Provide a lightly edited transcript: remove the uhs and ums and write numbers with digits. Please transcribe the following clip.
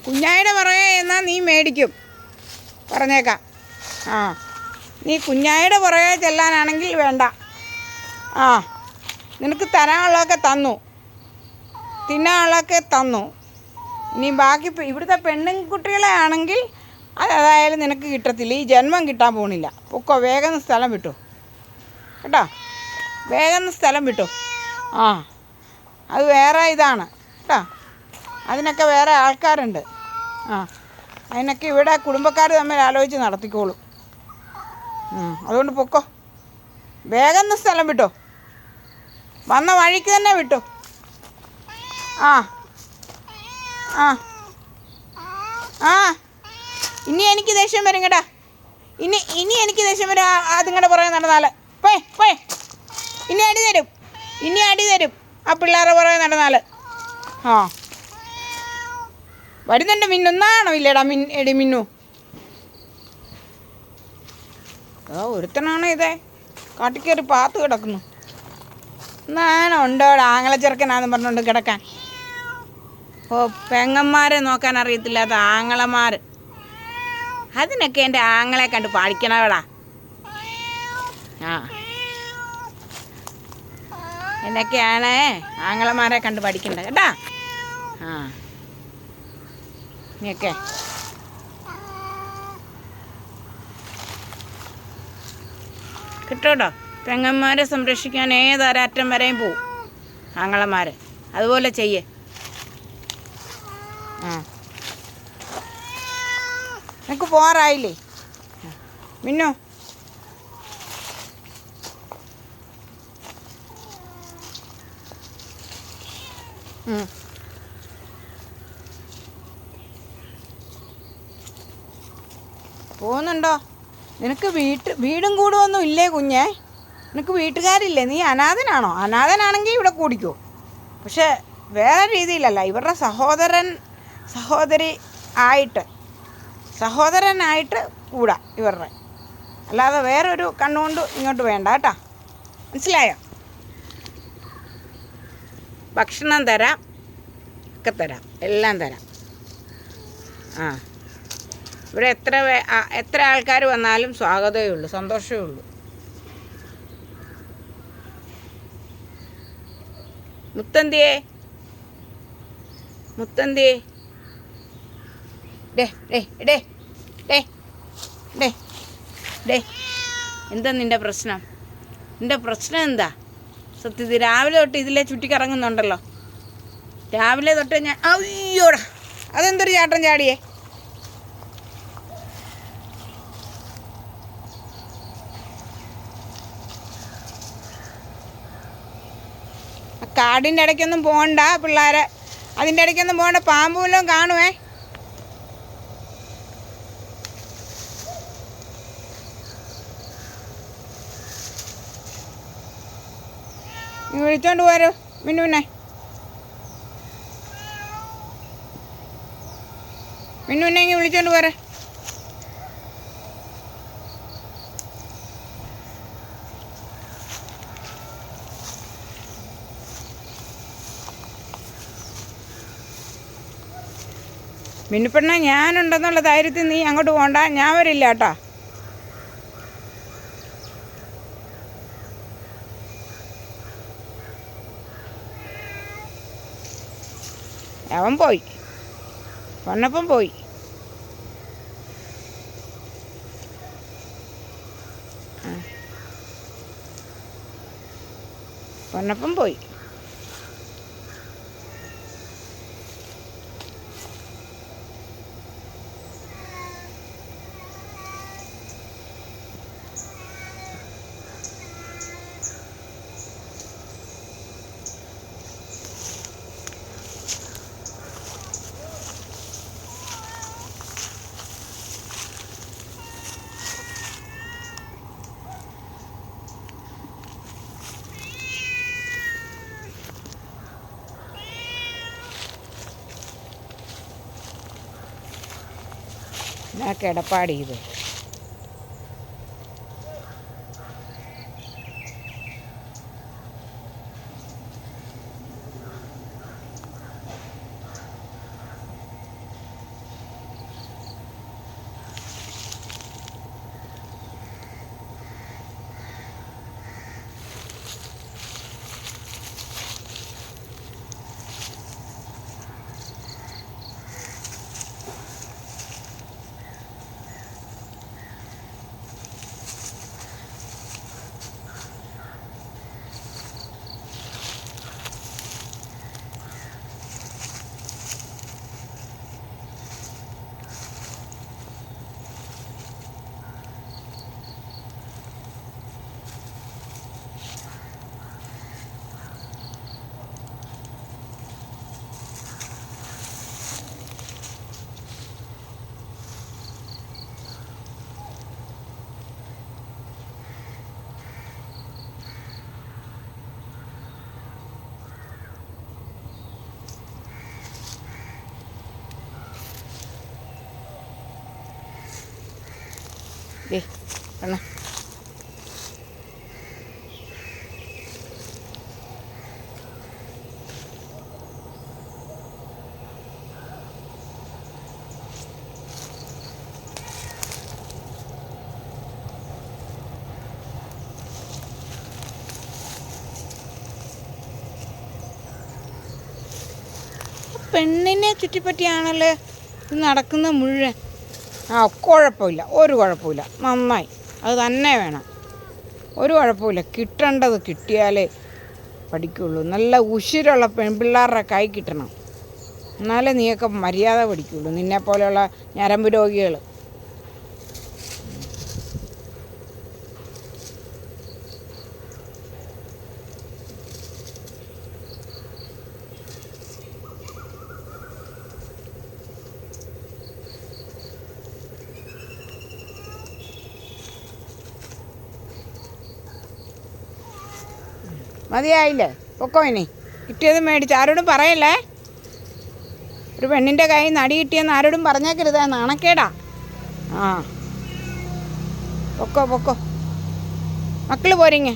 കുഞ്ഞായിയുടെ പുറകെ എന്നാൽ നീ മേടിക്കും, പറഞ്ഞേക്കാം. ആ, നീ കുഞ്ഞായിയുടെ പുറകെ ചെല്ലാനാണെങ്കിൽ വേണ്ട. ആ, നിനക്ക് തരാനുള്ളതൊക്കെ തന്നു, തിന്നാനുള്ളതൊക്കെ തന്നു. ഇനി ബാക്കി ഇവിടുത്തെ പെണ്ണുകുട്ടികളെ ആണെങ്കിൽ അതായാലും നിനക്ക് കിട്ടത്തില്ല, ഈ ജന്മം കിട്ടാൻ പോണില്ല. പൊക്കോ, വേഗം സ്ഥലം വിട്ടു കേട്ടോ, വേഗം സ്ഥലം വിട്ടു. ആ, അത് വേറെ ഇതാണ് കേട്ടോ, അതിനൊക്കെ വേറെ ആൾക്കാരുണ്ട്. ആ, അതിനൊക്കെ ഇവിടെ കുടുംബക്കാർ തമ്മിൽ ആലോചിച്ച് നടത്തിക്കോളും. അതുകൊണ്ട് പൊക്കോ, വേഗം സ്ഥലം വിട്ടോ, വന്ന വഴിക്ക് തന്നെ വിട്ടു. ആ ആ ആ ഇനി എനിക്ക് ദേഷ്യം വരും കേട്ടാ, ഇനി എനിക്ക് ദേഷ്യം വരും അതുങ്ങളുടെ പുറകെ നടന്നാൽ. പോയ് ഇനി അടി തരും ആ പിള്ളേരുടെ പുറകെ നടന്നാൽ. ആ, വരുന്നുണ്ട് മിന്നൊന്നാണോ ഇല്ലേടാ എടി മിന്നു. ഒരുത്തനാണോ ഇതേ കാട്ടിക്കയറി പാത്ത് കിടക്കുന്നു. നാണോ ഉണ്ടോടാ, ആങ്ങളെ ചെറുക്കനാന്ന് പറഞ്ഞുകൊണ്ട് കിടക്കാൻ. ഓ, പെങ്ങന്മാരെ നോക്കാൻ അറിയത്തില്ലാത്ത ആങ്ങളമാർ, അതിനൊക്കെ എൻ്റെ ആങ്ങളെ കണ്ട് പാടിക്കണവടാ. ആ, എന്നൊക്കെയാണ് ആങ്ങളമാരെ കണ്ട് പഠിക്കണ്ട കേട്ടാ. ആ, നീയൊക്കെ കിട്ടൂട്ടോ. പെങ്ങന്മാരെ സംരക്ഷിക്കാൻ ഏതൊരറ്റം വരെയും പോവും ആങ്ങളമാർ, അതുപോലെ ചെയ്യേ. ആ, നിനക്ക് പോകാറായില്ലേ മിന്നു? പോകുന്നുണ്ടോ? നിനക്ക് വീടും കൂടുമൊന്നും ഇല്ലേ കുഞ്ഞേ? നിനക്ക് വീട്ടുകാരില്ലേ? നീ അനാഥനാണോ? അനാഥനാണെങ്കിൽ ഇവിടെ കൂടിക്കോ, പക്ഷെ വേറെ രീതിയിലല്ല. ഇവരുടെ സഹോദരനായിട്ട് കൂടാ ഇവരുടെ, അല്ലാതെ വേറൊരു കണ്ണുകൊണ്ട് ഇങ്ങോട്ട് വേണ്ട കേട്ടോ, മനസ്സിലായോ? ഭക്ഷണം തരാം, ഒക്കെ തരാം, എല്ലാം തരാം. ആ, ഇവിടെ എത്ര ആൾക്കാർ വന്നാലും സ്വാഗതമേ ഉള്ളൂ, സന്തോഷമേ ഉള്ളൂ. മുത്തന്തിയേ എന്താ നിൻ്റെ പ്രശ്നം? എന്താ? സത്യത്തിൽ രാവിലെ തൊട്ട് ഇതിലെ ചുറ്റിക്കറങ്ങുന്നുണ്ടല്ലോ. രാവിലെ തൊട്ട് ഞാൻ അയ്യോടാ, അതെന്തൊരു ചാട്ടം ചാടിയേ? കാടിൻ്റെ ഇടയ്ക്കൊന്നും പോകണ്ട പിള്ളേരെ, അതിൻ്റെ ഇടയ്ക്കൊന്നും പോകണ്ട, പാമ്പ് വല്ലതും കാണുവേ. നീ വിളിച്ചോണ്ട് പോരോ മിന്നുവിനെ. ഇങ്ങ് വിളിച്ചോണ്ട് പോരെ. മിന്നുപ്പെണ്ണ, ഞാനുണ്ടെന്നുള്ള ധൈര്യത്തിൽ നീ അങ്ങോട്ട് പോകണ്ട, ഞാൻ വരില്ല കേട്ടോ. അവൻ പോയി, പൊന്നപ്പം പോയി. പൊന്നപ്പം പോയി. ഞാൻ കിടപ്പാടി ഇത്. ദേ പെണ്ണേ, പെണ്ണിനെ ചുറ്റിപ്പറ്റിയാണല്ലോ ഇത് നടക്കുന്നത് മുഴുവൻ. കുഴപ്പമില്ല, ഒരു കുഴപ്പമില്ല, നന്നായി. അത് തന്നെ വേണം, ഒരു കുഴപ്പമില്ല. കിട്ടേണ്ടത് കിട്ടിയാലേ പഠിക്കുള്ളൂ. നല്ല ഉശിരുള്ള പെൺപിള്ളേരുടെ കൈ കിട്ടണം, എന്നാലേ നീയൊക്കെ മര്യാദ പഠിക്കുള്ളൂ. നിന്നെപ്പോലെയുള്ള ഞരമ്പ് രോഗികൾ. മതിയായില്ലേ? പൊക്കോ ഇനി. കിട്ടിയത് മേടിച്ച് ആരോടും പറയല്ലേ. ഒരു പെണ്ണിൻ്റെ കയ്യിൽ നടി കിട്ടിയെന്ന് ആരോടും പറഞ്ഞേക്കരുത്, നാണക്കേടാ. പൊക്കോ പൊക്കോ, മക്കൾ പോരിങ്ങ.